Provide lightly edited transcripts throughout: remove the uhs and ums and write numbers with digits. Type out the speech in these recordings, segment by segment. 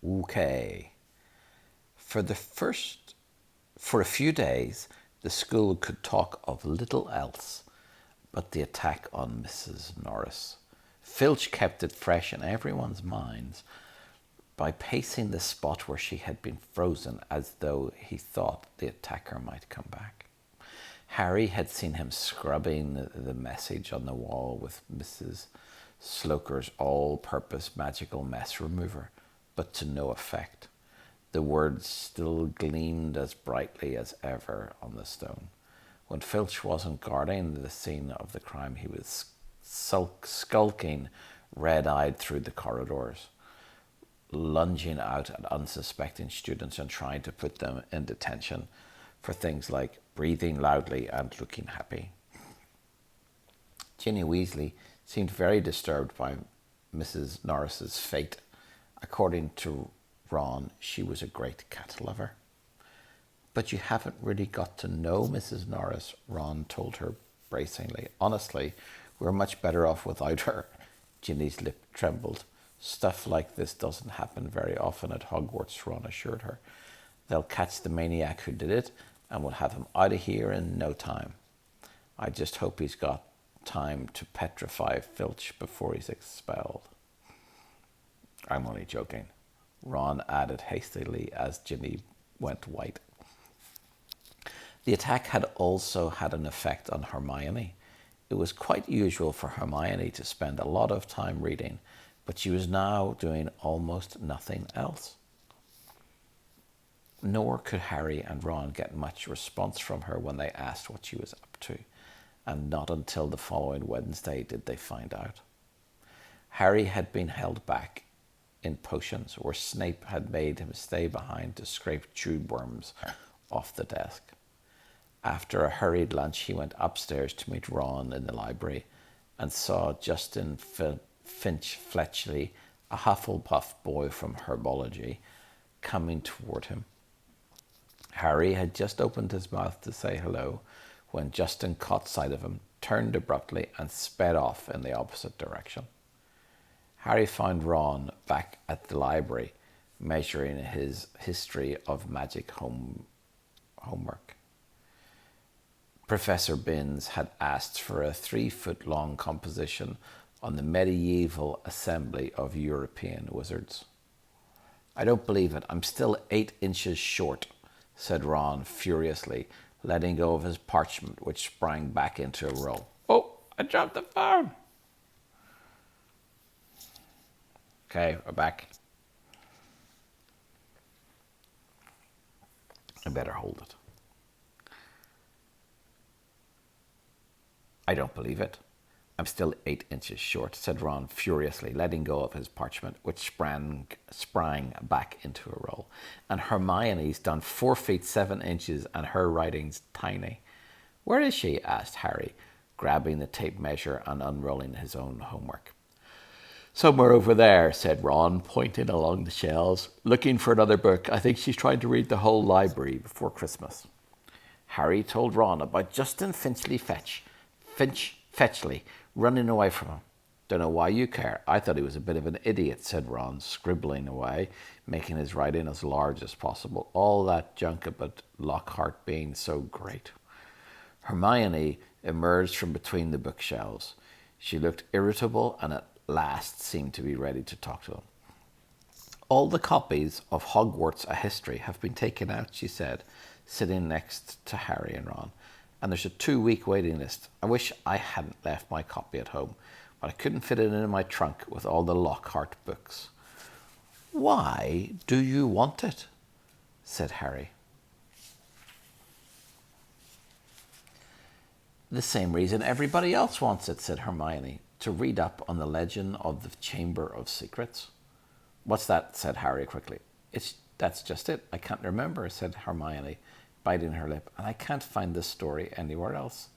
Okay. For the first, for a few days, the school could talk of little else but the attack on Mrs. Norris. Filch kept it fresh in everyone's minds by pacing the spot where she had been frozen as though he thought the attacker might come back. Harry had seen him scrubbing the message on the wall with Mrs. Sloker's all-purpose magical mess remover, but to no effect. The words still gleamed as brightly as ever on the stone. When Filch wasn't guarding the scene of the crime, he was skulking red-eyed through the corridors, lunging out at unsuspecting students and trying to put them in detention for things like breathing loudly and looking happy. Ginny Weasley seemed very disturbed by Mrs. Norris's fate. According to Ron, she was a great cat lover. But you haven't really got to know Mrs. Norris, Ron told her bracingly. Honestly, we're much better off without her. Ginny's lip trembled. Stuff like this doesn't happen very often at Hogwarts, Ron assured her. They'll catch the maniac who did it, and we'll have him out of here in no time. I just hope he's got time to petrify Filch before he's expelled. I'm only joking, Ron added hastily as Ginny went white. The attack had also had an effect on Hermione. It was quite usual for Hermione to spend a lot of time reading, but she was now doing almost nothing else. Nor could Harry and Ron get much response from her when they asked what she was up to, and not until the following Wednesday did they find out. Harry had been held back in potions, where Snape had made him stay behind to scrape tube worms off the desk. After a hurried lunch, he went upstairs to meet Ron in the library and saw Justin Finch Fletchley, a Hufflepuff boy from herbology, coming toward him. Harry had just opened his mouth to say hello when Justin caught sight of him, turned abruptly, and sped off in the opposite direction. Harry found Ron back at the library, measuring his history of magic homework. Professor Binns had asked for a 3-foot-long composition on the medieval assembly of European wizards. I don't believe it. I'm still 8 inches short, said Ron furiously, letting go of his parchment, which sprang back into a roll. Oh, I dropped the phone. Okay, we're back. I better hold it. I don't believe it. I'm still 8 inches short, said Ron furiously, letting go of his parchment, which sprang back into a roll. And Hermione's done 4 feet 7 inches, and her writing's tiny. Where is she? Asked Harry, grabbing the tape measure and unrolling his own homework. Somewhere over there, said Ron, pointing along the shelves. Looking for another book. I think she's trying to read the whole library before Christmas. Harry told Ron about Justin Fetchley running away from him. Don't know why you care. I thought he was a bit of an idiot, said Ron, scribbling away, making his writing as large as possible. All that junk about Lockhart being so great. Hermione emerged from between the bookshelves. She looked irritable and at last seemed to be ready to talk to him. All the copies of Hogwarts A History have been taken out, she said, sitting next to Harry and Ron. And there's a 2-week waiting list. I wish I hadn't left my copy at home, but I couldn't fit it in my trunk with all the Lockhart books. Why do you want it? Said Harry. The same reason everybody else wants it, said Hermione, to read up on the legend of the Chamber of Secrets. What's that? Said Harry quickly. That's just it. I can't remember, said Hermione, biting her lip, and I can't find this story anywhere else.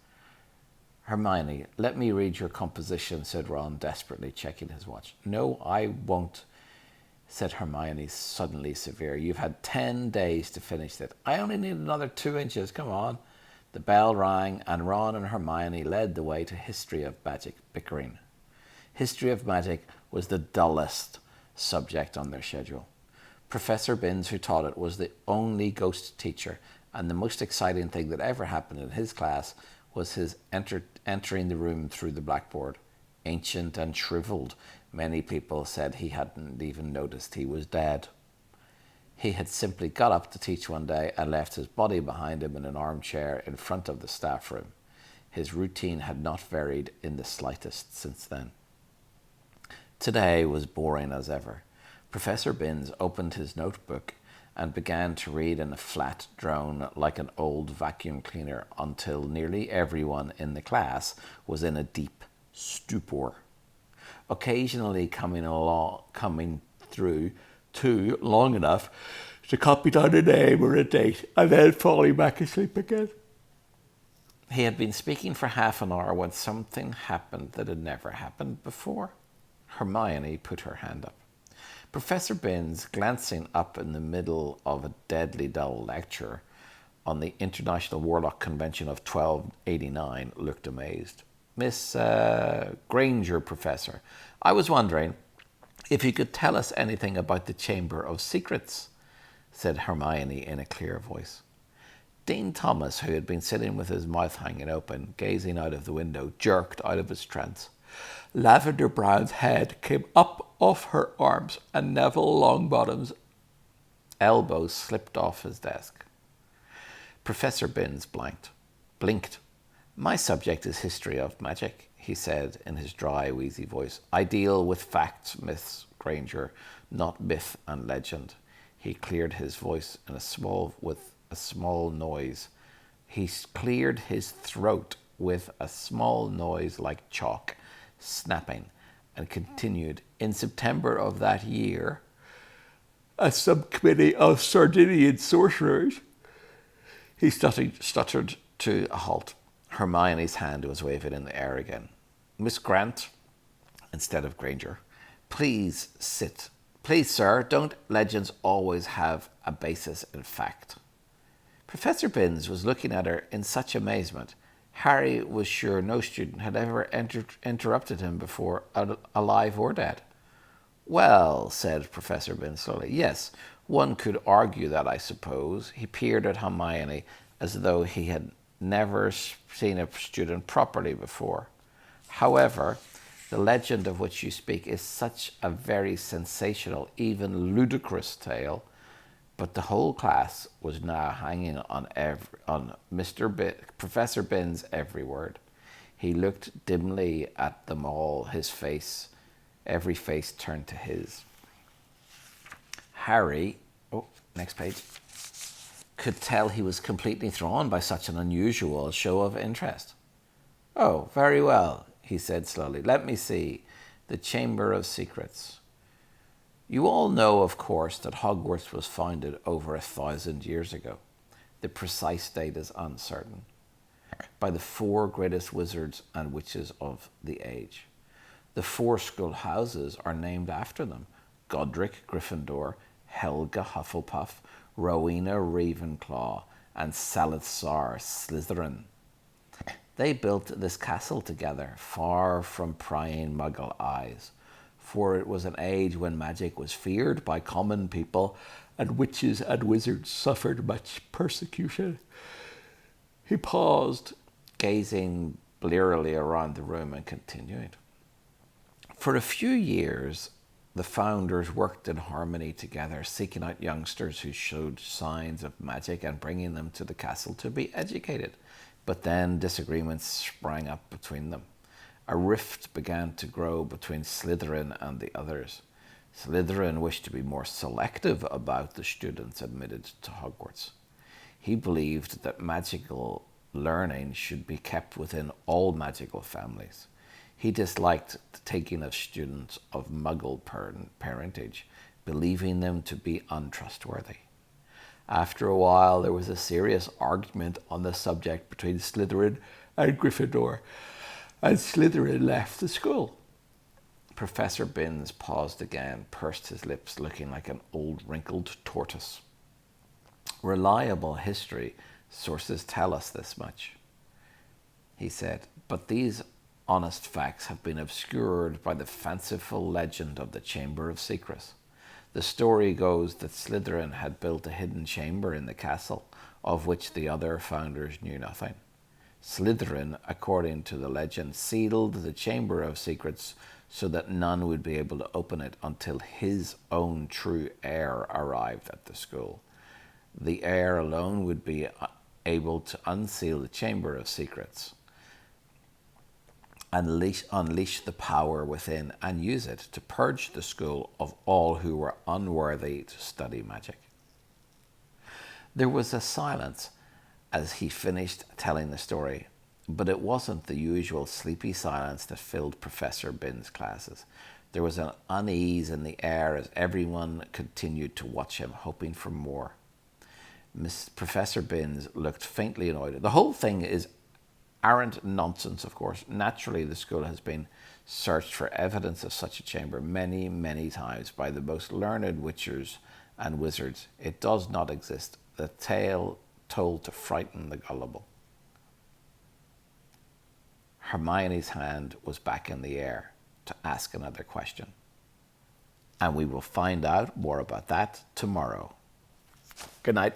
Hermione, let me read your composition, said Ron, desperately checking his watch. No, I won't, said Hermione, suddenly severe. You've had 10 days to finish it. I only need another 2 inches. Come on. The bell rang, and Ron and Hermione led the way to History of Magic bickering. History of Magic was the dullest subject on their schedule. Professor Binns, who taught it, was the only ghost teacher, and the most exciting thing that ever happened in his class was his entering the room through the blackboard. Ancient and shriveled, many people said he hadn't even noticed he was dead. He had simply got up to teach one day and left his body behind him in an armchair in front of the staff room. His routine had not varied in the slightest since then. Today was boring as ever. Professor Binns opened his notebook and began to read in a flat drone like an old vacuum cleaner until nearly everyone in the class was in a deep stupor, occasionally coming through too long enough to copy down a name or a date and then falling back asleep again. He had been speaking for half an hour when something happened that had never happened before. Hermione put her hand up. Professor Binns, glancing up in the middle of a deadly dull lecture on the International Warlock Convention of 1289, looked amazed. Miss Granger, Professor, I was wondering if you could tell us anything about the Chamber of Secrets, said Hermione in a clear voice. Dean Thomas, who had been sitting with his mouth hanging open, gazing out of the window, jerked out of his trance. Lavender Brown's head came up off her arms, and Neville Longbottom's elbows slipped off his desk. Professor Binns blinked. My subject is history of magic, he said in his dry, wheezy voice. I deal with facts, Miss Granger, not myth and legend. He cleared his voice with a small noise. He cleared his throat with a small noise like chalk, snapping, and continued. In September of that year, a subcommittee of Sardinian sorcerers. He stuttered to a halt. Hermione's hand was waving in the air again. Miss Grant, instead of Granger. Please sit. Please, sir, don't legends always have a basis in fact? Professor Binns was looking at her in such amazement. Harry was sure no student had ever interrupted him before, alive or dead. Well, said Professor Binns slowly, yes, one could argue that, I suppose. He peered at Hermione as though he had never seen a student properly before. However, the legend of which you speak is such a very sensational, even ludicrous tale. But the whole class was now hanging on Professor Binns' every word. He looked dimly at them all, every face turned to his. Harry, next page, could tell he was completely thrown by such an unusual show of interest. Oh, very well, he said slowly. Let me see. The Chamber of Secrets. You all know, of course, that Hogwarts was founded over 1,000 years ago. The precise date is uncertain. By the 4 greatest wizards and witches of the age. The 4 school houses are named after them. Godric Gryffindor, Helga Hufflepuff, Rowena Ravenclaw, and Salazar Slytherin. They built this castle together, far from prying Muggle eyes, for it was an age when magic was feared by common people, and witches and wizards suffered much persecution. He paused, gazing blearily around the room, and continued. For a few years, the founders worked in harmony together, seeking out youngsters who showed signs of magic and bringing them to the castle to be educated. But then disagreements sprang up between them. A rift began to grow between Slytherin and the others. Slytherin wished to be more selective about the students admitted to Hogwarts. He believed that magical learning should be kept within all magical families. He disliked the taking of students of Muggle parentage, believing them to be untrustworthy. After a while, there was a serious argument on the subject between Slytherin and Gryffindor, and Slytherin left the school. Professor Binns paused again, pursed his lips, looking like an old wrinkled tortoise. Reliable history sources tell us this much, he said, but these honest facts have been obscured by the fanciful legend of the Chamber of Secrets. The story goes that Slytherin had built a hidden chamber in the castle, of which the other founders knew nothing. Slytherin, according to the legend, sealed the Chamber of Secrets so that none would be able to open it until his own true heir arrived at the school. The heir alone would be able to unseal the Chamber of Secrets, unleash the power within, and use it to purge the school of all who were unworthy to study magic. There was a silence as he finished telling the story, but it wasn't the usual sleepy silence that filled Professor Binns' classes. There was an unease in the air as everyone continued to watch him, hoping for more. Professor Binns looked faintly annoyed. The whole thing is arrant nonsense, of course. Naturally, the school has been searched for evidence of such a chamber many, many times by the most learned witchers and wizards. It does not exist. The tale told to frighten the gullible. Hermione's hand was back in the air to ask another question. And we will find out more about that tomorrow. Good night.